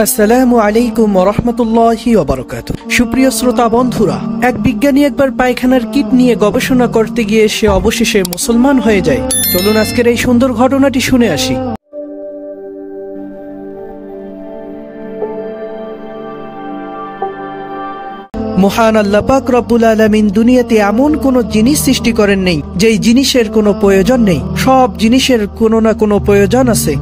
আসসালামু আলাইকুম ওয়া রাহমাতুল্লাহি ওয়া বারাকাতুহু। সুপ্রিয় শ্রোতা বন্ধুরা, এক বিজ্ঞানী একবার পায়খানার কিট নিয়ে গবেষণা করতে গিয়ে সে অবশেষে মুসলমান হয়ে যায়। চলুন আজকের এই সুন্দর ঘটনাটি শুনে আসি। মহান আল্লাহ পাক রব্বুল আলামিন দুনিয়াতে এমন কোনো জিনিস সৃষ্টি করেন নেই যেই জিনিসের কোনো প্রয়োজন নেই। সব জিনিসের কোনো না কোনো প্রয়োজন আছে।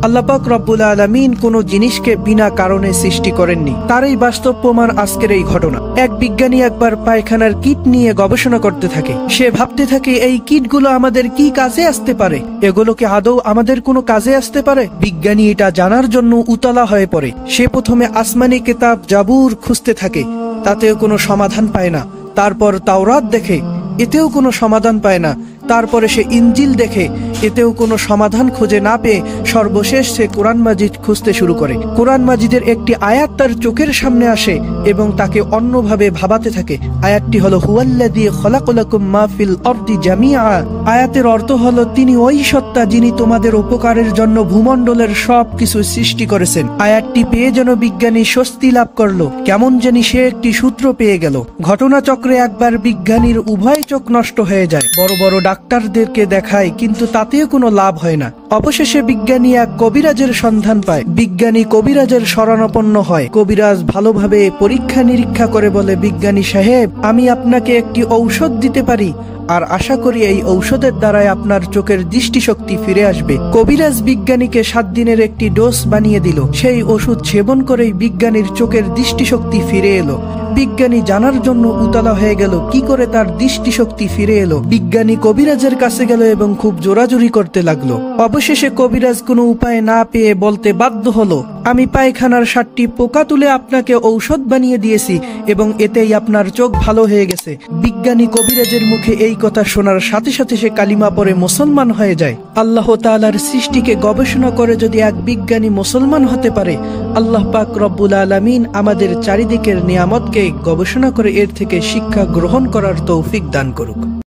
আল্লাহ পাক রব্বুল আলামিন কোনো জিনিসকে বিনা কারণে সৃষ্টি করেননি। তারই বাস্তব প্রমাণ আজকের এই ঘটনা। এক বিজ্ঞানী একবার পায়খানার কিট নিয়ে গবেষণা করতে থাকে। সে ভাবতে থাকে, এই কিটগুলো আমাদের কি কাজে আসতে পারে? এগুলো কি আদৌ আমাদের কোনো কাজে আসতে পারে? বিজ্ঞানী এটা জানার জন্য উতলা হয়ে পড়ে। সে প্রথমে আসমানি কিতাব জাবুর খুঁজতে থাকে, তাতেও কোনো সমাধান পায় না। তারপর তাওরাত দেখে, এতেও কোনো সমাধান পায় না। তারপরে সে ইনজিল দেখে, এতেও কোনো সমাধান খুঁজে না পেয়ে সর্বশেষ সে কোরআন মাজিদ খুঁজতে শুরু করে। কোরআন মাজিদের একটি আয়াত তার চোখের সামনে আসে এবং তাকে অন্যভাবে ভাবাতে থাকে। আয়াতটি হলো হুয়াল্লাযী খালাকালাকুম মা ফিল আরদি জামিআ। আয়াতের অর্থ হলো, তিনি ওই সত্তা যিনি তোমাদের উপকারের জন্য ভূমণ্ডলের সবকিছু সৃষ্টি করেছেন। আয়াতটি পেয়ে যেন বিজ্ঞানী স্বস্তি লাভ করলো, কেমন জানি সে একটি সূত্র পেয়ে গেল। ঘটনাচক্রে একবার বিজ্ঞানীর উভয় চোখ নষ্ট হয়ে যায়। বড় বড় ডাক্তারদেরকে দেখায়, কিন্তু তাতেও কোনো লাভ হয় না। অবশেষে বিজ্ঞানী এক কবিরাজের সন্ধান পায়। বিজ্ঞানী কবিরাজের শরণাপন্ন হয়। কবিরাজ ভালোভাবে পরীক্ষা নিরীক্ষা করে বলে, বিজ্ঞানী সাহেব, আমি আপনাকে একটি ঔষধ দিতে পারি, আর আশা করি এই ঔষধের দ্বারাই আপনার চোখের দৃষ্টিশক্তি ফিরে আসবে। কবিরাজ বিজ্ঞানীকে 7 দিনের একটি ডোজ বানিয়ে দিল। সেই ওষুধ সেবন করেই বিজ্ঞানীর চোখের দৃষ্টিশক্তি ফিরে এলো। বিজ্ঞানী জানার জন্য উতলা হয়ে গেল, কি করে তার দৃষ্টিশক্তি ফিরে এলো। বিজ্ঞানী কবিরাজের কাছে গেল এবং খুব জোরাজুরি করতে লাগলো। অবশেষে কবিরাজ কোনো উপায় না পেয়ে বলতে বাধ্য হলো, আমি পায়খানার 7টি পোকা তুলে আপনাকে ঔষধ বানিয়ে দিয়েছি এবং এতেই আপনার চোখ ভালো হয়ে গেছে। বিজ্ঞানী কবিরাজের মুখে এই কথা শোনার সাথে সাথে সে কালিমা পড়ে মুসলমান হয়ে যায়। আল্লাহ তাআলার সৃষ্টিকে গবেষণা করে যদি এক বিজ্ঞানী মুসলমান হতে পারে, আল্লাহ পাক রব্বুল আলামিন আমাদের চারিদিকের নিয়ামতকে গবেষণা করে এর থেকে শিক্ষা গ্রহণ করার তৌফিক দান করুক।